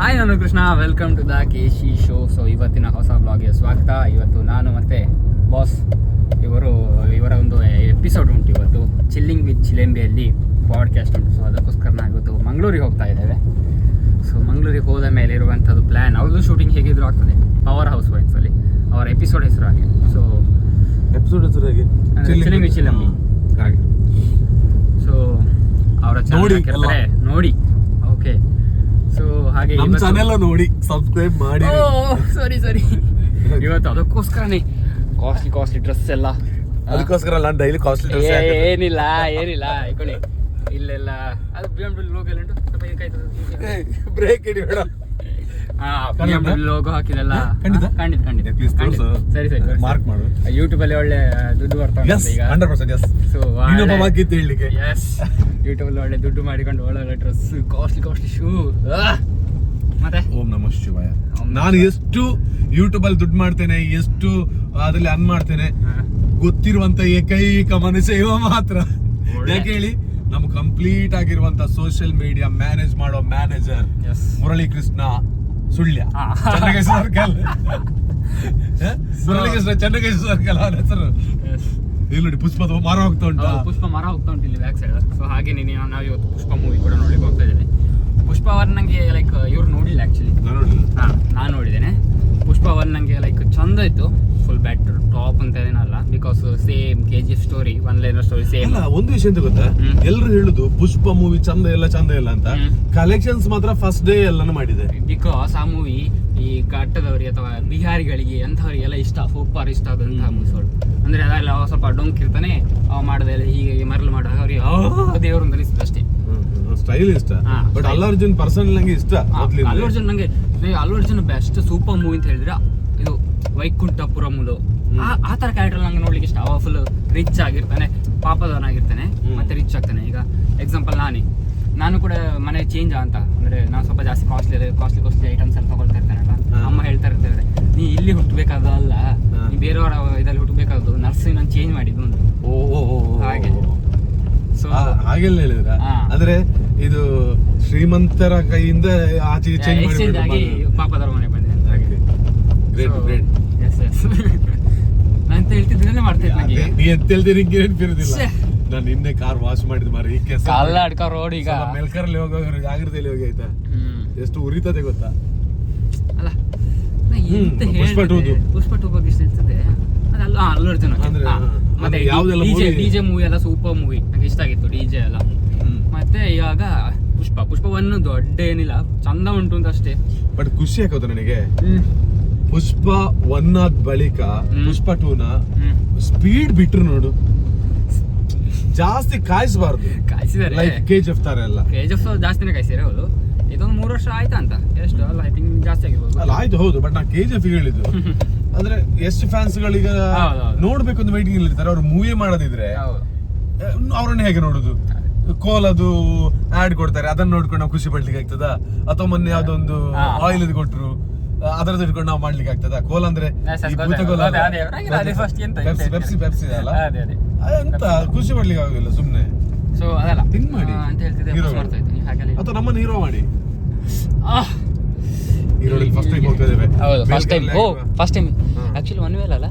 Hi, ನಾನು Krishna. Welcome to the KC show. So ಇವತ್ತಿನ ಹೊಸ ಬ್ಲಾಗ್ಗೆ ಸ್ವಾಗತ. ಇವತ್ತು ನಾನು ಮತ್ತು ಬಾಸ್ ಇವರ ಒಂದು ಎಪಿಸೋಡ್ ಉಂಟು. ಇವತ್ತು ಚಿಲ್ಲಿಂಗ್ ವಿತ್ ಚಿಲೆಂಬಿಯಲ್ಲಿ ಪಾಡ್ಕಾಸ್ಟ್ ಉಂಟು. ಸೊ ಅದಕ್ಕೋಸ್ಕರ ನಾವು ಇವತ್ತು ಮಂಗಳೂರಿಗೆ ಹೋಗ್ತಾ ಇದ್ದೇವೆ. ಸೊ ಮಂಗಳೂರಿಗೆ ಹೋದ ಮೇಲೆ ಇರುವಂಥದ್ದು ಪ್ಲ್ಯಾನ್, ಅವ್ರದ್ದು ಶೂಟಿಂಗ್ ಹೇಗಿದ್ರು ಆಗ್ತದೆ ಪವರ್ ಹೌಸ್ ವೈನ್ಸಲ್ಲಿ. ಅವರ ಎಪಿಸೋಡ್ ಹೆಸರು ಹಾಗೆ. ಸೊ ಎಪಿಸೋಡ್ ಹೆಸರು ಹೇಗೆ? Chilling with Chilembi. ಸೊ ಅವರ ಚಾನಲ್ ನೋಡಿ. ಓಕೆ. ಸೊ ಹಾಗೆ ನಮ್ಮ ಚಾನೆಲ್ ನೋಡಿ ಸಬ್ಸ್ಕ್ರೈಬ್ ಮಾಡಿ. ಸರಿ ಇವತ್ತು ಅದಕ್ಕೋಸ್ಕರನೇ ಕಾಸ್ಟ್ಲಿ ಡ್ರೆಸ್ ಎಲ್ಲ. ಅದಕ್ಕೋಸ್ಕರ ನಾನು ಡೈಲಿ ಕಾಸ್ಟ್ಲಿ ಡ್ರೆಸ್ ಏನಿಲ್ಲ ಇಕೊಳ್ಳಿ. ಇಲ್ಲೆಲ್ಲ ಅದು BMW ಲೋಗೋ ಎಲ್ಲ ಉಂಟು. ಸ್ವಲ್ಪ ಇದಕ್ಕಾಯ್ತದೆ ಬ್ರೇಕ್ ಇಡಿ ಬೇಡ. BMW ಲೋಗೋ ಹಾಕಿದೆಲ್ಲ ಖಂಡಿತ. ಸರಿ ಮಾರ್ಕ್ ಮಾಡು. ಯೂಟ್ಯೂಬ್ ಅಲ್ಲಿ ಒಳ್ಳೆ ದುಡ್ಡು ಬರ್ತಾ ಉಂಟು ಈಗ. 100% yes. ಸೊ ಹೇಳಲಿಕ್ಕೆ ಯೂಟ್ಯೂಬ್ ಅಲ್ಲಿ ಒಳ್ಳೆ ದುಡ್ಡು ಮಾಡಿಕೊಂಡು ಒಳ್ಳೆ ಡ್ರೆಸ್, ಕಾಸ್ಟ್ಲಿ ಶೂ. ಮತ್ತೆ ಓಂ ನಮಃ ಶಿವಾಯ. ನಾನು ಎಷ್ಟು ಯೂಟ್ಯೂಬ್ ಅಲ್ಲಿ ದುಡ್ಡು ಮಾಡ್ತೇನೆ, ಎಷ್ಟು ಅದ್ರಲ್ಲಿ ಅನ್ ಮಾಡ್ತೇನೆ ಗೊತ್ತಿರುವಂತ ಏಕೈಕ ಮನುಷ್ಯ ಇವ ಮಾತ್ರ. ಯಾಕೆ ಹೇಳಿ, ನಮ್ಮ ಕಂಪ್ಲೀಟ್ ಆಗಿರುವಂತ ಸೋಷಿಯಲ್ ಮೀಡಿಯಾ ಮ್ಯಾನೇಜ್ ಮಾಡೋ manager Murali Krishna Sullia, Channakeshwara circle. Murali Krishna Channakeshwara circle ಅವನ ಹೆಸರು. ಇಲ್ಲಿ ನೋಡಿ, ಪುಷ್ಪದ ಮರ ಹೋಗ್ತಾ ಉಂಟು ಇಲ್ಲಿ ಬ್ಯಾಕ್ ಸೈಡ್. ಸೊ ಹಾಗೆ ನಾವು ಇವತ್ತು ಪುಷ್ಪ ಮೂವಿ ಕೂಡ ನೋಡ್ಲಿಕ್ಕೆ ಹೋಗ್ತಾ ಇದ್ದೇವೆ. ಪುಷ್ಪ ಅವರ್ ನಂಗೆ ಲೈಕ್ ಇವ್ರು ನೋಡಿಲ್ಲ ಆಕ್ಚುಲಿ. ನಾನು ನೋಡಿದ್ದೇನೆ. ಪುಷ್ಪ ಅವರ್ ನಂಗೆ ಲೈಕ್ ಚಂದ ಇತ್ತು. ಫುಲ್ ಬ್ಯಾಟರ್ ಟಾಪ್ ಅಂತ ಏನಲ್ಲ, because same KGF story, one liner story same. ಒಂದು ವಿಷಯ ಅಂತ ಗೊತ್ತಾ, ಎಲ್ಲರೂ ಹೇಳುದು ಪುಷ್ಪ ಮೂವಿ ಚಂದ ಇಲ್ಲ ಅಂತ. ಕಲೆಕ್ಷನ್ಸ್ ಮಾತ್ರ ಫಸ್ಟ್ ಡೇ ಎಲ್ಲಾನು ಮಾಡಿದೆ. ಬಿಕಾಸ್ ಆ ಮೂವಿ ಈ ಘಟ್ಟದವರಿಗೆ ಅಥವಾ ಬಿಹಾರಿಗಳಿಗೆ ಅಂಥವ್ರಿಗೆಲ್ಲ ಸೂಪರ್ ಇಷ್ಟ ಆದಂತಹ ಮೂವಿಗಳು. ಅಂದ್ರೆ ಅದೆಲ್ಲ ಸ್ವಲ್ಪ ಡೊಂಕ್ ಇರ್ತಾನೆ, ಅವ ಮಾಡದೆಲ್ಲ ಹೀಗೆ ಮರಳು ಮಾಡಿದಾಗ ಅವ್ರಿಗೆ ದೇವ್ರು ಅಂತ ಅನಿಸ್ತದೆ ಅಷ್ಟೇ. ಸ್ಟೈಲ್ ಇಷ್ಟ. ಬಟ್ ಅಲ್ಲು ಅರ್ಜುನ್ ಪರ್ಸನಲ್ ನಂಗೆ ಇಷ್ಟ. Allu Arjun best super movie ಅಂತ ಹೇಳಿದ್ರೆ ಇದು ವೈಕುಂಠಪುರಮುಲು. ಆ ತರ ಕ್ಯಾರೆಕ್ಟರ್ ನಂಗೆ ನೋಡ್ಲಿಕ್ಕೆ ಇಷ್ಟ. ಅವ ಫುಲ್ ರಿಚ್ ಆಗಿರ್ತಾನೆ, ಪಾಪದವನಾಗಿರ್ತಾನೆ, ಮತ್ತೆ ರಿಚ್ ಆಗ್ತಾನೆ. ಈಗ ಎಕ್ಸಾಂಪಲ್ ನಾನು ಕೂಡ ಮನೆ ಚೇಂಜ್ ಅಂತ ಅಂದ್ರೆ ನಾನು ಸ್ವಲ್ಪ ಜಾಸ್ತಿ ಕಾಸ್ಟ್ಲಿ ಐಟಮ್ಸ್ ಎಲ್ಲ ತಗೊಳ್ತಾ ಇರ್ತೇನಲ್ಲ. ಅಮ್ಮ ಹೇಳ್ತಾ ಇರ್ತಾರೆ, ನೀ ಇಲ್ಲಿ ಹುಟ್ಟಬೇಕಾದಲ್ಲ, ನೀ ಬೇರೆಯವರ ಇದರಲ್ಲಿ ಹುಟ್ಟಬೇಕಾದ್ದು, ನರ್ಸಿಂಗ್ ನಾನು ಚೇಂಜ್ ಮಾಡಿದ್ದು ಅಂತ. ಹಾಗೆ ಸೊ ಹಾಗೆಲ್ಲ ಹೇಳಿದ್ರ. ಅಂದ್ರೆ ಇದು ಶ್ರೀಮಂತರ ಕೈಯಿಂದ ಆಚೆಗೆ ಎಕ್ಸ್ಚೇಂಜ್ ಆಗಿ ಪಾಪದವರ ಮನೆ ಬಂದೆ. ನಾನು ಹೇಳ್ತಿದ್ದೇನೆ ಮಾಡ್ತಿದ್ದೆ. ನೀ ಎಂತ ಹೇಳ್ತೀನಿ ನೆನಪಿರುದಿಲ್ಲ. ನಾನು ನಿನ್ನೆ ಕಾರ್ ವಾಶ್ ಮಾಡಿದ್ ಮಾರಿ ಈ ಕೆಲಸ ರೋಡ್ ಈಗ ಮೆಲ್ಕರಲ್ಲಿ ಹೋಗೋರು ಜಾಗ್ರತೆಯಲ್ಲಿ ಹೋಗಿ ಆಯ್ತಾ, ಎಷ್ಟು ಉರಿತದೆ ಗೊತ್ತಾ. ಅಲ್ಲ ಪುಷ್ಪ 2 ಬಗ್ಗೆ ಇಷ್ಟ ಇರ್ತದೆ. ಅದಲ್ಲ ಅಲ್ಲು ಅರ್ಜುನ್. ಮತ್ತೆ ಡಿಜೆ ಮೂವಿ ಎಲ್ಲ ಸೂಪರ್ ಮೂವಿ, ನಂಗೆ ಇಷ್ಟ ಆಗಿತ್ತು ಡಿಜೆ ಎಲ್ಲ. ಮತ್ತೆ ಇವಾಗ ಪುಷ್ಪ 1 ದೊಡ್ಡ ಏನಿಲ್ಲ, ಚಂದ ಉಂಟು ಅಂತ ಅಷ್ಟೇ. ಬಟ್ ಖುಷಿ ಆಗೋದು ನನಗೆ, ಪುಷ್ಪ 1 ಆದ ಬಳಿಕ ಪುಷ್ಪ 2 ನ ಸ್ಪೀಡ್ ಬಿಟ್ರು ನೋಡು. ಜಾಸ್ತಿ ಕಾಯಿಸಬಾರ್ದು. ಕಾಯಿಸಿದಾರೆ KGF ತರ ಎಲ್ಲ. KGF ಜಾಸ್ತಿನೇ ಕಾಯಿಸಿದ್ರೆ. ಹೌದು, ಇದೊಂದು 3 ವರ್ಷ ಆಯ್ತಾ ಅಂತ ಎಷ್ಟು ಅಲ್ಲ, ಐ ಥಿಂಕ್ ಜಾಸ್ತಿ ಆಗಿರ್ಬೋದು. ಅಲ್ಲ ಆಯ್ತು, ಹೌದು. ಬಟ್ ನಾ KGF ಹೇಳಿದ್ದು ಅಂದ್ರೆ ಎಷ್ಟು ಫ್ಯಾನ್ಸ್ ಗಳೀಗ ನೋಡ್ಬೇಕು ಅಂತ ವೈಟಿಂಗ್ ಇರ್ತಾರೆ. ಅವ್ರು ಮೂವಿ ಮಾಡೋದಿದ್ರೆ ಅವ್ರನ್ನ ಹೇಗೆ ನೋಡುದು? ಕೋಲದು ಆಡ್ ಕೊಡ್ತಾರೆ, ಅದನ್ನ ನೋಡ್ಕೊಂಡು ನಾವು ಖುಷಿ ಪಡ್ಲಿಕ್ಕೆ ಆಗ್ತದ? ಅಥವಾ ಮೊನ್ನೆ ಯಾವ್ದೊಂದು ಆಯಿಲ್ ಕೊಟ್ರು, ಅದರದ್ದು ಇಟ್ಕೊಂಡು ನಾವು ಮಾಡ್ಲಿಕ್ಕೆ ಆಗ್ತದ? ಕೋಲ ಅಂದ್ರೆ ಪೆಪ್ಸಿ ಅಲ್ಲ, ಎಂತ ಖುಷಿ ಪಡ್ಲಿಕ್ಕೆ ಆಗುದಿಲ್ಲ ಸುಮ್ನೆ. ಸೊ ಅದಲ್ಲ ಥಿಂಕ್ ಮಾಡಿ ಅಂತ ಹೇಳ್ತಿದ್ದೆ. ಅಥವಾ ನಮ್ಮನ್ನ ಹೀರೋ ಮಾಡಿ. ಹೀರೋದಲ್ಲಿ ಫಸ್ಟ್ ಟೈಮ್ ಹೋಗ್ತಾ ಇದ್ದೇವೆ. ಹೌದು, ಫಸ್ಟ್ ಟೈಮ್ ಆಕ್ಚುಲಿ ಒನ್ ವೇಲ್ ಅಲ್ಲ,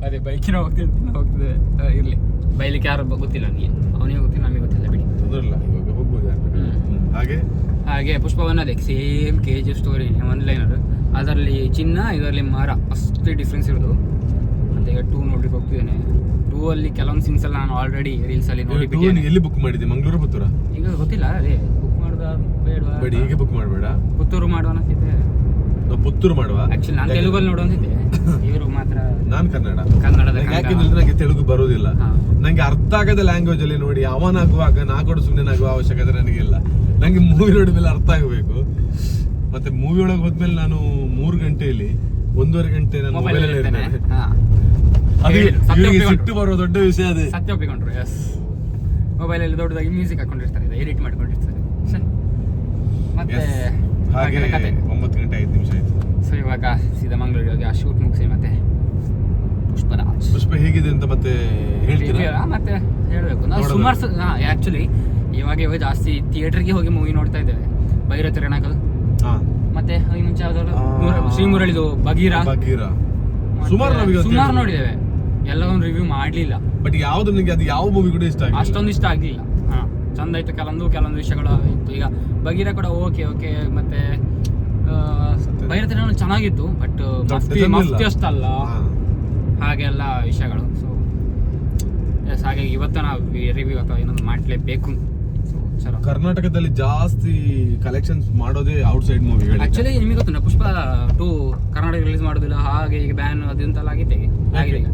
ಅದೇ ಬೈಕಿನ ಹೋಗ್ತಿದ್ದೆ. ಇರ್ಲಿ, ಬೈಲಿಕ್ಕೆ ಯಾರು ಗೊತ್ತಿಲ್ಲ ನನಗೆ, ಅವನಿಗೆ ಗೊತ್ತಿಲ್ಲ, ನಮಗೆ ಗೊತ್ತಿಲ್ಲ, ಬಿಡಿ. ಹಾಗೆ ಪುಷ್ಪ 1 ಅದೇ ಸೇಮ್ KGF ಸ್ಟೋರಿ, 1 ಲೈನರ್. ಅದರಲ್ಲಿ ಚಿನ್ನ, ಇದರಲ್ಲಿ ಮರ, ಅಷ್ಟೇ ಡಿಫ್ರೆನ್ಸ್ ಇರೋದು. ಮತ್ತೆ ಈಗ 2 ನೋಡ್ಲಿಕ್ಕೆ ಹೋಗ್ತಿದ್ದೇನೆ. 2 ಅಲ್ಲಿ ಕೆಲವೊಂದು ಸೀನ್ಸ್ ಎಲ್ಲ ನಾನು ಆಲ್ರೆಡಿ ರೀಲ್ಸ್ ಅಲ್ಲಿ ನೋಡಿಬಿಟ್ಟಿದ್ದೇನೆ. ಎಲ್ಲಿ ಬುಕ್ ಮಾಡಿದ್ದೆ? ಮಂಗಳೂರು, ಪುತ್ತೂರ? ಈಗ ಗೊತ್ತಿಲ್ಲ, ಅದೇ ಬುಕ್ ಮಾಡೋದ ಬೇಡವಾ? ಬೇಡ, ಈಗ ಬುಕ್ ಮಾಡಬೇಡ. ಪುತ್ತೂರು ಮಾಡುವ ಅನ್ಸಿದ್ದೆ. ಪುತ್ತೂರು ಮಾಡುವ. ಆಕ್ಚುಲಿ ನಾನು ತೆಲುಗಲ್ಲಿ ನೋಡುವಂತಿದ್ದೆ, ಇವರು ಮಾತ್ರ ನಾನು ಕನ್ನಡದ. ಯಾಕೆಂದ್ರೆ ನಂಗೆ ತೆಲುಗು ಬರೋದಿಲ್ಲ. ನಂಗೆ ಅರ್ಥ ಆಗದ ಲ್ಯಾಂಗ್ವೇಜ್ ಅಲ್ಲಿ ನೋಡಿ ಅವನಾಗುವಾಗ ನಾ ಕೂಡ ಸುಮ್ಮನೆ ಆಗುವ ಅವಶ್ಯಕತೆ ನನಗಿಲ್ಲ. ನಂಗೆ ಮೂವಿ ನೋಡಿದ್ಮೇಲೆ ಅರ್ಥ ಆಗಬೇಕು. ಮತ್ತೆ ಮೂವಿ ಒಳಗೆ ಹೋದ್ಮೇಲೆ ನಾನು 3 ಗಂಟೆಯಲ್ಲಿ 1.5 ಗಂಟೆ ನಾನು ಮೊಬೈಲ್ ಅಲ್ಲಿ ಇರ್ತೇನೆ. ಸಿಟ್ಟು ಬರೋ ದೊಡ್ಡ ವಿಷಯ ಅದೇ. ಸತ್ಯ ಒಪ್ಪಿಕೊಂಡ್ರು. ಎಸ್, ಮೊಬೈಲಲ್ಲಿ ದೊಡ್ಡದಾಗಿ ಮ್ಯೂಸಿಕ್ ಹಾಕೊಂಡಿರ್ತಾರೆ, ಎಡಿಟ್ ಮಾಡ್ಕೊಂಡಿರ್ತಾರೆ. ಮತ್ತೆ ಹಾಗೆ 9 ಗಂಟೆ 5 ನಿಮಿಷ ಆಯ್ತು. ಸೊ ಇವಾಗ ಸೀದಾ ಮಂಗಳೂರಿಗೆ ಹೋಗಿ ಆ ಶೂಟ್ ಮುಗಿಸಿ ಮತ್ತೆ ಪುಷ್ಪ ಹೇಗಿದೆ ಅಂತ ಮತ್ತೆ ಹೇಳ್ತೀರಾ? ಮತ್ತೆ ಹೇಳ್ಬೇಕು. ನಾವು ಸುಮಾರು ಆಕ್ಚುಲಿ ಇವಾಗ ಜಾಸ್ತಿ ಥಿಯೇಟರ್ಗೆ ಹೋಗಿ ಮೂವಿ ನೋಡ್ತಾ ಇದ್ದೇವೆ. ಭೈರತಿ ರಣಕಲ್, ಹಾ ಮತ್ತೆ ಈ ಮುಂಚೆ ಯಾವ್ದಾದ್ರು ಶ್ರೀಮುರಳಿದು ಬಗೀರ, ಸುಮಾರು ನೋಡಿದ್ದೇವೆ. ಎಲ್ಲವನ್ನು ರಿವ್ಯೂ ಮಾಡ್ಲಿಲ್ಲ. ಬಟ್ ಯಾವ್ದು ನಿಮಗೆ ಅದು ಯಾವ ಮೂವಿ ಕೂಡ ಇಷ್ಟ ಆಗಿಲ್ಲ? ಅಷ್ಟೊಂದು ಇಷ್ಟ ಆಗ್ಲಿಲ್ಲ. ಚಂದ ಇತ್ತು, ಕೆಲವೊಂದು ವಿಷಯಗಳು ಇತ್ತು. ಈಗ ಬಗೀರ ಕೂಡ ಓಕೆ. ಮತ್ತೆ ಭೈರತಿ ರಣಕಲ್ ಚೆನ್ನಾಗಿತ್ತು, ಬಟ್ ಮಸ್ತಿ ಅಷ್ಟಲ್ಲ ಹಾಗೆಲ್ಲ ವಿಷಯಗಳು. ಸೊ ಹಾಗಾಗಿ ಇವತ್ತು ನಾವು ರಿವ್ಯೂ ಅಥವಾ ಏನೊಂದು ಮಾಡಲೇಬೇಕು. ಸೊ ಚಲೋ. ಕರ್ನಾಟಕದಲ್ಲಿ ಜಾಸ್ತಿ ಕಲೆಕ್ಷನ್ಸ್ ಮಾಡೋದೇ ಔಟ್ಸೈಡ್ ಮೂವಿಗಳು. ಆಕ್ಚುಲಿ ನಿಮಗೆ ಗೊತ್ತುಂಟ ಪುಷ್ಪ 2 ಕರ್ನಾಟಕ ರಿಲೀಸ್ ಮಾಡೋದಿಲ್ಲ, ಹಾಗೆ ಈಗ ಬ್ಯಾನ್ ಅದಂತೆಲ್ಲ ಆಗಿದೆ ಈಗ.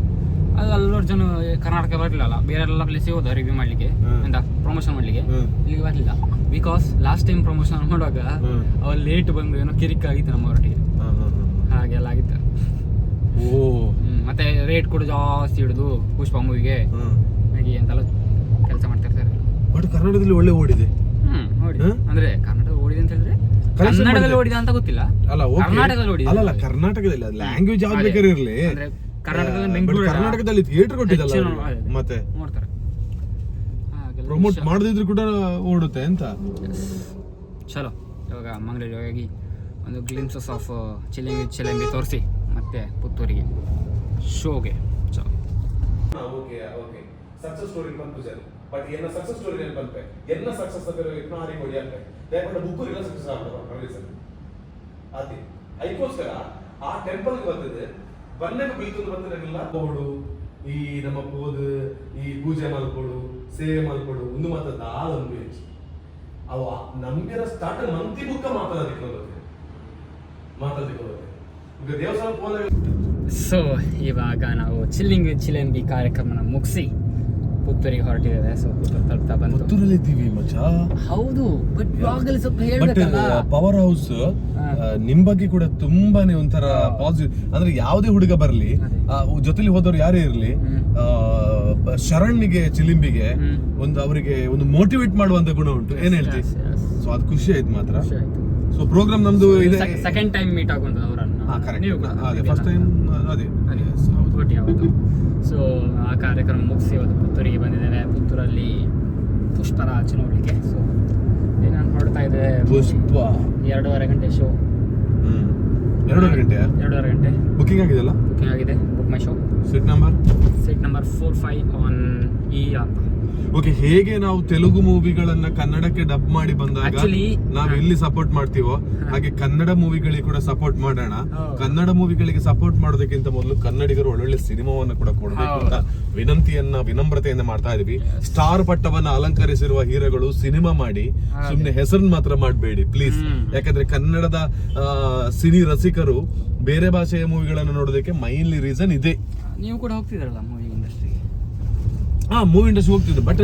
ಅದು ಅಲ್ಲು ಅರ್ಜುನ್ ಕರ್ನಾಟಕ ಬರಲಿಲ್ಲ, ಬೇರೆ ಎಲ್ಲ ಪ್ಲೇಸ್ ಹೋದ ರಿವ್ಯೂ ಮಾಡ್ಲಿಕ್ಕೆ ಅಂತ ಪ್ರಮೋಷನ್ ಮಾಡ್ಲಿಕ್ಕೆ. ಇಲ್ಲಿಗೆ ಬರಲಿಲ್ಲ ಬಿಕಾಸ್ ಲಾಸ್ಟ್ ಟೈಮ್ ಪ್ರಮೋಷನ್ ಮಾಡುವಾಗ ಅವ್ರು ಲೇಟ್ ಬಂದು ಏನೋ ಕಿರಿಕ್ ಆಗಿತ್ತು ನಮ್ಮ ಹೊರಟಿಗೆ, ಹಾಗೆಲ್ಲ ಆಗಿತ್ತು. ಮತ್ತೆ ರೇಟ್ ಕೂಡ ಜಾಸ್ತಿ ಹಿಡಿದು ಪುಷ್ಪ ಮೂವಿಗೆ ಹಾಗೆ ಅಂತೆಲ್ಲ ಕೆಲಸ ಮಾಡ್ತಾ ಇರ್ತಾರೆ. ಬಟ್ ಕನ್ನಡದಲ್ಲಿ ಒಳ್ಳೆ ಓಡಿದೆ. ಅಂದ್ರೆ ಕನ್ನಡ ಓಡಿದೆ ಅಂತ ಹೇಳಿದ್ರೆ ಕನ್ನಡದಲ್ಲಿ ಓಡಿದ ಅಂತ ಗೊತ್ತಿಲ್ಲ. ಕರ್ನಾಟಕದಲ್ಲಿ ಓಡಿದೆ. ಅಲ್ಲ ಲ್ಯಾಂಗ್ವೇಜ್ ಯಾವ್ದು ಬೇಕಾದ್ರೆ ಇರ್ಲಿ, ಕರ್ನಾಟಕದಲ್ಲಿ ಥಿಯೇಟರ್ ಕೊಟ್ಟಿದ್ದಲ್ಲ ಮತ್ತೆ ನೋಡ್ತಾರೆ. ಪ್ರಮೋಟ್ ಮಾಡದಿದ್ರು ಕೂಡ ಓಡುತ್ತೆ ಅಂತ. ಚಲೋ, ಇವಾಗ ಮಂಗಳೂರಿಗೆ ಹೋಗಿ ಒಂದು ಗ್ಲಿಮ್ಸಸ್ ಆಫ್ ಚಿಲಂಬಿ ತೋರಿಸಿ ಮತ್ತೆ ಪುತ್ತೂರಿಗೆ ಶೋಗೆ. ಚಲೋ. ಸಕ್ಸಸ್ ಸ್ಟೋರಿ ಬಂತು ಸರ್, ಬಟ್ ಏನ ಸಕ್ಸಸ್ ಸ್ಟೋರಿ ಏನು ಬಂತೆ, ಎನ್ನ ಸಕ್ಸಸ್ ಅದರ ಇಕ್ನಾರಿ ಕೊಡಿ ಅಂತ ದಯವಿಟ್ಟು ಬುಕ್ ಇಲ್ಲ ಸಕ್ಸಸ್ ಆಗ್ತದೆ ಸರ್. ಅದೇ ಅದಕ್ಕೋಸ್ಕರ ಆ ಟೆಂಪಲ್ ಬರ್ತದೆ ಬನ್ನೆಗೆ ಬೀಳ್ತದೆ ಬಂದಿರಲಿಲ್ಲ ಕೊಡು ಈ ನಮ್ಮ ಪೋದು ಈ ಪೂಜೆ ಮಲ್ಕೊಡು ಸೇವೆ ಮಲ್ಕೊಡು ಒಂದು ಮಾತದ ಆಲೊಂದು ಹೆಚ್ಚು ಅವ ನಮ್ಗೆ ಸ್ಟಾರ್ಟ್ ಮಂತಿ ಬುಕ್ಕ ಮಾತಾಡೋದಕ್ಕೆ ಈಗ ದೇವಸ್ಥಾನ ಪೋದ. ಸೊ ಇವಾಗ ನಾವು ಚಿಲಂಬಿ ಕಾರ್ಯಕ್ರಮನ ಮುಗಿಸಿ ಪುತ್ತೂರಿಗೆ ಹೊರಟಿದ್ದೇವೆ. ಸೊ ಪುತ್ತೂರು ತಲುಪ್ತಾ ಬಂತು. ಪುತ್ತೂರಲ್ಲಿ ಇದ್ದೀವಿ ಮಚ್ಚಾ. ಹೌದು, ಬಟ್ ಇವಾಗಲೇ ಸ್ವಲ್ಪ ಹೇಳ್ಬೇಕಲ್ಲ. ಪವರ್ ಹೌಸ್ ನಿಮ್ ಬಗ್ಗೆ ಕೂಡ ತುಂಬಾನೇ ಒಂಥರ ಪಾಸಿಟಿವ್. ಅಂದ್ರೆ ಯಾವುದೇ ಹುಡುಗ ಬರ್ಲಿ, ಜೊತೆಲಿ ಹೋದವ್ರು ಯಾರೇ ಇರ್ಲಿ, ಶರಣ್ಗೆ ಚಿಲಿಂಬಿಗೆ ಒಂದು ಅವರಿಗೆ ಒಂದು ಮೋಟಿವೇಟ್ ಮಾಡುವಂತ ಗುಣ ಉಂಟು. ಏನ್ ಹೇಳ್ತಿ? ಸೊ ಅದು ಖುಷಿ ಆಯ್ತು ಮಾತ್ರ. ಸೊ ಪ್ರೋಗ್ರಾಮ್ ನಮ್ದು ಇದೆ, ಸೆಕೆಂಡ್ ಟೈಮ್ ಮೀಟ್ ಆಗುವಂತ ಅವರನ್ನ. ಫಸ್ಟ್ ಟೈಮ್ ಅದೇ ಒಟ್ಟಿಗೆ ಅವತ್ತು. ಸೊ ಆ ಕಾರ್ಯಕ್ರಮ ಮುಗಿಸಿ ಇವತ್ತು ಪುತ್ತೂರಿಗೆ ಬಂದಿದ್ದೇವೆ. ಪುತ್ತೂರಲ್ಲಿ ಪುಷ್ಪರಾಜ್ ನೋಡ್ಲಿಕ್ಕೆ. ಸೊ ನಾನು ಹೊರಡ್ತಾ ಇದ್ದೆ. ಪುಷ್ಪ 2.5 ಗಂಟೆ ಶೋ. 2.5 ಗಂಟೆ ಬುಕಿಂಗ್ ಆಗಿದೆಲ್ಲ? ಬುಕಿಂಗ್ ಆಗಿದೆ. Book my show. Seat number 45 on E ಅಂತ. ಓಕೆ, ಹೇಗೆ ನಾವು ತೆಲುಗು ಮೂವಿಗಳನ್ನ ಕನ್ನಡಕ್ಕೆ ಡಬ್ ಮಾಡಿ ಬಂದಾಗ ನಾವು ಎಲ್ಲಿ ಸಪೋರ್ಟ್ ಮಾಡ್ತೀವೋ ಹಾಗೆ ಕನ್ನಡ ಮೂವಿಗಳಿಗೆ ಕೂಡ ಸಪೋರ್ಟ್ ಮಾಡೋಣ. ಕನ್ನಡ ಮೂವಿಗಳಿಗೆ ಸಪೋರ್ಟ್ ಮಾಡೋದಕ್ಕಿಂತ ಮೊದಲು ಕನ್ನಡಿಗರು ಒಳ್ಳೊಳ್ಳೆ ಸಿನಿಮಾವನ್ನು ಕೂಡ ಕೊಡಬೇಕು ಅಂತ ವಿನಮ್ರತೆಯನ್ನ ಮಾಡ್ತಾ ಇದೀವಿ. ಸ್ಟಾರ್ ಪಟ್ಟವನ್ನ ಅಲಂಕರಿಸಿರುವ ಹೀರೋಗಳು ಸಿನಿಮಾ ಮಾಡಿ ಸುಮ್ನೆ ಹೆಸರನ್ನ ಮಾತ್ರ ಮಾಡಬೇಡಿ ಪ್ಲೀಸ್. ಯಾಕಂದ್ರೆ ಕನ್ನಡದ ಸಿನಿ ರಸಿಕರು ಬೇರೆ ಭಾಷೆಯ ಮೂವಿಗಳನ್ನು ನೋಡೋದಕ್ಕೆ ಮೈನ್ಲಿ ರೀಸನ್ ಇದೆ. ನೀವು ಕೂಡ ಹೋಗ್ತಿದ್ರಲ್ಲ ಮೂವಿ ಇಂಡಸ್ಟ್ರಿಗೆ? ಮೂವಿ ಇಂಡಸ್ಟ್ರಿ ಹೋಗ್ತಿದ್ರು. ಬಟ್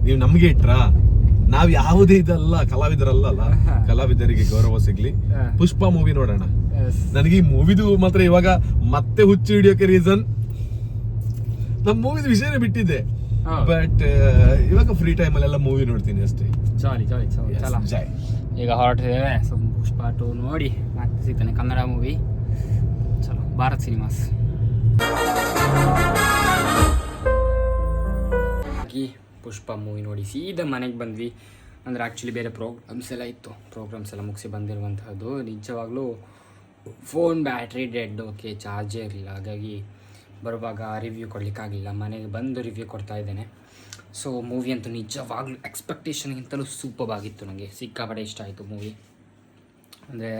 ನೀವು ನಮ್ಗೆ ಇಟ್ರಾ? ನಾವ್ ಯಾವುದೇ ಇದಲ್ಲ, ಕಲಾವಿದರಲ್ಲ. ಕಲಾವಿದರಿಗೆ ಗೌರವ ಸಿಗ್ಲಿ. ಪುಷ್ಪ ಮೂವಿ ನೋಡೋಣ. ನನಗೆ ಈ ಮೂವಿದು ಮಾತ್ರ ಇವಾಗ ಮತ್ತೆ ಹುಚ್ಚು ಹಿಡಿಯೋಕೆ ರೀಸನ್ ನಮ್ ಮೂವಿದ ವಿಷಯನೇ ಬಿಟ್ಟಿದ್ದೆ. ಬಟ್ ಇವಾಗ ಫ್ರೀ ಟೈಮ್ ಅಲ್ಲೆಲ್ಲ ಮೂವಿ ನೋಡ್ತೀನಿ ಅಷ್ಟೇ. ಜಾಲಿ. ಈಗ ಹೊರಟಿದ್ದೇವೆ. ಪುಷ್ಪ 2 ನೋಡಿ ಮತ್ತೆ ಸಿಗ್ತಾನೆ ಕನ್ನಡ ಮೂವಿ. ಚಲೋ, ಭಾರತ್ ಸಿನಿಮಾಸ್. ಪುಷ್ಪ ಮೂವಿ ನೋಡಿ ಸೀದಾ ಮನೆಗೆ ಬಂದ್ವಿ. ಅಂದರೆ ಆ್ಯಕ್ಚುಲಿ ಬೇರೆ ಪ್ರೋಗ್ರಾಮ್ಸ್ ಎಲ್ಲ ಇತ್ತು. ಪ್ರೋಗ್ರಾಮ್ಸ್ ಎಲ್ಲ ಮುಗಿಸಿ ಬಂದಿರುವಂಥದ್ದು. ನಿಜವಾಗ್ಲೂ ಫೋನ್ ಬ್ಯಾಟ್ರಿ ಡೆಡ್. ಓಕೆ, ಚಾರ್ಜೇ ಇರಲಿಲ್ಲ. ಹಾಗಾಗಿ ಬರುವಾಗ ರಿವ್ಯೂ ಕೊಡಲಿಕ್ಕಾಗಲಿಲ್ಲ. ಮನೆಗೆ ಬಂದು ರಿವ್ಯೂ ಕೊಡ್ತಾ ಇದ್ದೇನೆ. ಸೊ ಮೂವಿ ಅಂತೂ ನಿಜವಾಗ್ಲೂ ಎಕ್ಸ್ಪೆಕ್ಟೇಷನ್ಗಿಂತಲೂ ಸೂಪರ್ ಆಗಿತ್ತು. ನನಗೆ ಸಿಕ್ಕಾಪಟ್ಟೆ ಇಷ್ಟ ಆಯಿತು ಮೂವಿ. ಅಂದರೆ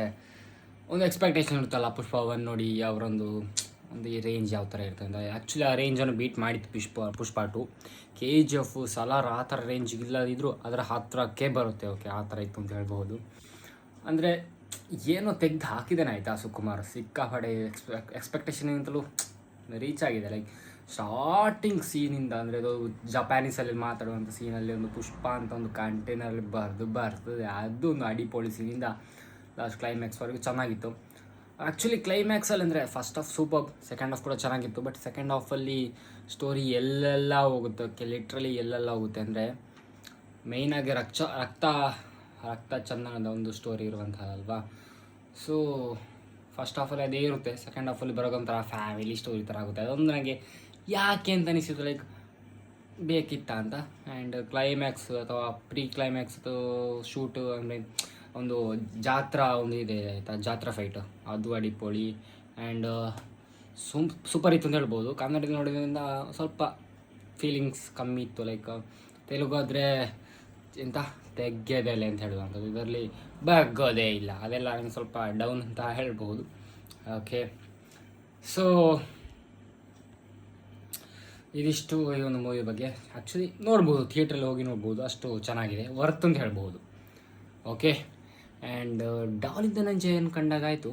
ಒಂದು ಎಕ್ಸ್ಪೆಕ್ಟೇಷನ್ ಇರುತ್ತಲ್ಲ ಪುಷ್ಪ 1 ನೋಡಿ ಅವರೊಂದು ಈ ರೇಂಜ್ ಯಾವ ಥರ ಇರ್ತದೆ ಅಂತ. ಆ್ಯಕ್ಚುಲಿ ಆ ರೇಂಜನ್ನು ಬೀಟ್ ಮಾಡಿತ್ತು ಪುಷ್ಪ 2. KGF, ಸಲಾರ್ ಆ ಥರ ರೇಂಜಿಗೆ ಇಲ್ಲದಿದ್ದರೂ ಅದರ ಹತ್ತಿರಕ್ಕೆ ಬರುತ್ತೆ. ಓಕೆ, ಆ ಥರ ಇತ್ತು ಅಂತ ಹೇಳ್ಬೋದು. ಅಂದರೆ ಏನೋ ತೆಗೆದು ಹಾಕಿದ್ದೇನೆ ಆಯಿತಾ ಸುಕುಮಾರ್. ಸಿಕ್ಕಾಪಡೆ ಎಕ್ಸ್ಪೆಕ್ಟೇಷನ್ಗಿಂತಲೂ ರೀಚ್ ಆಗಿದೆ. ಲೈಕ್ ಸ್ಟಾರ್ಟಿಂಗ್ ಸೀನಿಂದ ಅಂದರೆ ಅದು ಜಪಾನೀಸಲ್ಲಿ ಮಾತಾಡುವಂಥ ಸೀನಲ್ಲಿ ಒಂದು ಪುಷ್ಪ ಅಂತ ಒಂದು ಕಂಟೈನರಲ್ಲಿ ಬರ್ತದೆ. ಅದು ಒಂದು ಅಡಿಪೋಳಿ ಸೀನಿಂದ ಲಾಸ್ಟ್ ಕ್ಲೈಮ್ಯಾಕ್ಸ್ವರೆಗೂ ಚೆನ್ನಾಗಿತ್ತು. ಆ್ಯಕ್ಚುಲಿ ಕ್ಲೈಮ್ಯಾಕ್ಸಲ್ಲಿ ಅಂದರೆ first half super, second half ಕೂಡ ಚೆನ್ನಾಗಿತ್ತು. ಬಟ್ ಸೆಕೆಂಡ್ ಹಾಫಲ್ಲಿ ಸ್ಟೋರಿ ಎಲ್ಲೆಲ್ಲ ಹೋಗುತ್ತೆ, ಲಿಟ್ರಲಿ ಎಲ್ಲೆಲ್ಲ ಹೋಗುತ್ತೆ. ಅಂದರೆ ಮೇಯ್ನಾಗಿ ರಕ್ತ ಚಂದನದ ಒಂದು ಸ್ಟೋರಿ ಇರುವಂಥದ್ದಲ್ವಾ. ಸೊ ಫಸ್ಟ್ ಹಾಫಲ್ಲಿ ಅದೇ ಇರುತ್ತೆ. ಸೆಕೆಂಡ್ ಹಾಫಲ್ಲಿ ಬರೋದೊಂಥರ ಫ್ಯಾಮಿಲಿ ಸ್ಟೋರಿ ಥರ ಆಗುತ್ತೆ. ಅದೊಂದು ನನಗೆ ಯಾಕೆ ಅಂತ ಅನಿಸಿತ್ತು. ಲೈಕ್ ಬೇಕಿತ್ತ ಅಂತ. ಆ್ಯಂಡ್ ಕ್ಲೈಮ್ಯಾಕ್ಸ್ ಅಥವಾ ಪ್ರೀ ಕ್ಲೈಮ್ಯಾಕ್ಸ್ದು ಶೂಟು ಅಂದರೆ ಒಂದು ಜಾತ್ರಾ ಒಂದು ಇದೆ ಆಯಿತಾ, ಜಾತ್ರಾ ಫೈಟು ಅದು ಅಡಿಪೊಳಿ. ಆ್ಯಂಡ್ ಸೂಪರ್ ಇತ್ತು ಅಂತ ಹೇಳ್ಬೋದು. ಕನ್ನಡದಲ್ಲಿ ನೋಡೋದ್ರಿಂದ ಸ್ವಲ್ಪ ಫೀಲಿಂಗ್ಸ್ ಕಮ್ಮಿ ಇತ್ತು. ಲೈಕ್ ತೆಲುಗು ಆದರೆ ಎಂತ ತೆಗ್ಯೋದೆಲೆ ಅಂತ ಹೇಳುವಂಥದ್ದು, ಇದರಲ್ಲಿ ಬಗ್ಗೋದೇ ಇಲ್ಲ, ಅದೆಲ್ಲ ನನಗೆ ಸ್ವಲ್ಪ ಡೌನ್ ಅಂತ ಹೇಳ್ಬೋದು. ಓಕೆ, ಸೊ ಇದಿಷ್ಟು ಈ ಒಂದು ಮೂವಿ ಬಗ್ಗೆ. ಆ್ಯಕ್ಚುಲಿ ನೋಡ್ಬೋದು, ಥಿಯೇಟ್ರಲ್ಲಿ ಹೋಗಿ ನೋಡ್ಬೋದು, ಅಷ್ಟು ಚೆನ್ನಾಗಿದೆ, ವರ್ತ್ ಅಂತ ಹೇಳ್ಬೋದು. Okay, and Daali Dhananjayan ಕಂಡಾಗಾಯಿತು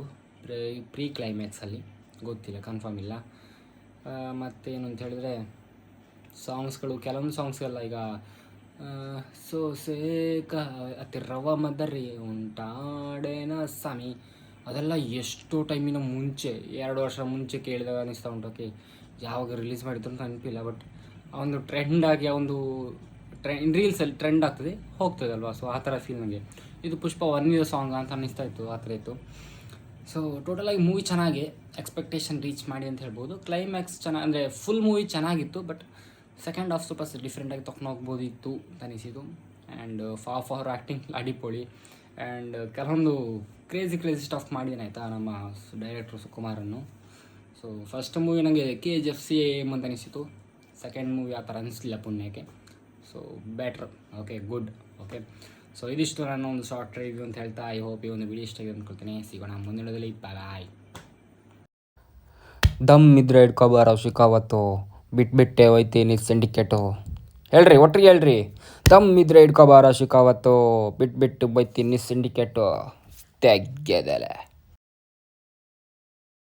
pre ಕ್ಲೈಮ್ಯಾಕ್ಸಲ್ಲಿ, ಗೊತ್ತಿಲ್ಲ, ಕನ್ಫರ್ಮ್ ಇಲ್ಲ. ಮತ್ತೇನು ಅಂತ ಹೇಳಿದ್ರೆ ಸಾಂಗ್ಸ್ಗಳು, ಕೆಲವೊಂದು ಸಾಂಗ್ಸ್ಗೆಲ್ಲ ಈಗ ಸೋಸೇಕ ಅತಿರವ ಮದರಿ ಉಂಟಾಡೇನ ಸಾಮಿ, ಅದೆಲ್ಲ ಎಷ್ಟು ಟೈಮಿನ ಮುಂಚೆ, 2 ವರ್ಷ ಮುಂಚೆ ಕೇಳಿದಾಗ ಅನಿಸ್ತಾ ಉಂಟು. ಓಕೆ, ಯಾವಾಗ ರಿಲೀಸ್ ಮಾಡಿದ್ರು ಅಂತ ನೆನಪಿಲ್ಲ, ಬಟ್ ಆ ಒಂದು ಟ್ರೆಂಡಾಗಿ ಆ ಒಂದು ರೀಲ್ಸಲ್ಲಿ ಟ್ರೆಂಡ್ ಆಗ್ತದೆ ಹೋಗ್ತದೆ ಅಲ್ವಾ. ಸೊ ಆ ಥರ ಫೀಲ್ ನನಗೆ. ಇದು ಪುಷ್ಪ 1 ಸಾಂಗ್ ಅಂತ ಅನ್ನಿಸ್ತಾ ಇತ್ತು, ಆ ಥರ ಇತ್ತು. ಸೊ ಟೋಟಲಾಗಿ ಮೂವಿ ಚೆನ್ನಾಗಿ ಎಕ್ಸ್ಪೆಕ್ಟೇಷನ್ ರೀಚ್ ಮಾಡಿ ಅಂತ ಹೇಳ್ಬೋದು. ಕ್ಲೈಮ್ಯಾಕ್ಸ್ ಚೆನ್ನಾಗಿ ಅಂದರೆ ಫುಲ್ ಮೂವಿ ಚೆನ್ನಾಗಿತ್ತು, ಬಟ್ ಸೆಕೆಂಡ್ ಹಾಫ್ ಸ್ವಲ್ಪ ಡಿಫ್ರೆಂಟಾಗಿ ತಗೊಂಡು ಹೋಗ್ಬೋದಿತ್ತು ಅಂತ ಅನಿಸಿತು. ಆ್ಯಂಡ್ ಫಾರ್ ಆ್ಯಕ್ಟಿಂಗ್ ಅಡಿಪೊಳಿ. ಆ್ಯಂಡ್ ಕೆಲವೊಂದು ಕ್ರೇಜಿ ಸ್ಟಫ್ ಮಾಡಿದ್ದೇನೆ ಆಯಿತಾ ನಮ್ಮ ಡೈರೆಕ್ಟ್ರು ಸುಕುಮಾರನ್ನು. ಸೊ ಫಸ್ಟ್ ಮೂವಿ ನನಗೆ KGF ಸೇಮ್ ಅಂತ ಅನಿಸಿತು, ಸೆಕೆಂಡ್ ಮೂವಿ ಆ ಥರ ಅನಿಸಲಿಲ್ಲ ಪುಣ್ಯಕ್ಕೆ. So better, okay, good. Okay, so ಇದಿಷ್ಟು ನಾನು ಒಂದು ಶಾರ್ಟ್ ರಿವ್ಯೂ ಅಂತ ಹೇಳ್ತಾ, ಐ ಹೋಪ್ ಈ ಒಂದು ವಿಡಿಯೋ ಇಷ್ಟ ಆಗಿದೆ ಅಂದ್ಕೊಳ್ತೀನಿ. ಸಿಗೋಣ ಮುಂದಿನದಲ್ಲಿ. ಬಾಯ್. ದಮ್ ಇದ್ರೆ ಇಟ್ಕೊಬಾರ ಶಿಕಾವತ್ತು, ಬಿಟ್ಬಿಟ್ಟೆ ಹೋಯ್ತೀನಿ ಸಿಂಡಿಕೇಟು. ಹೇಳ್ರಿ, ಒಟ್ಟಿಗೆ ಹೇಳ್ರಿ, ದಮ್ ಇದ್ರೆ ಇಟ್ಕೊಬಾರ ಶಿಕಾವತ್ತು, ಬಿಟ್ಬಿಟ್ಟು ಬೈತೀನಿ ಸಿಂಡಿಕೇಟು ತೆಗ್ಯದಲೆ.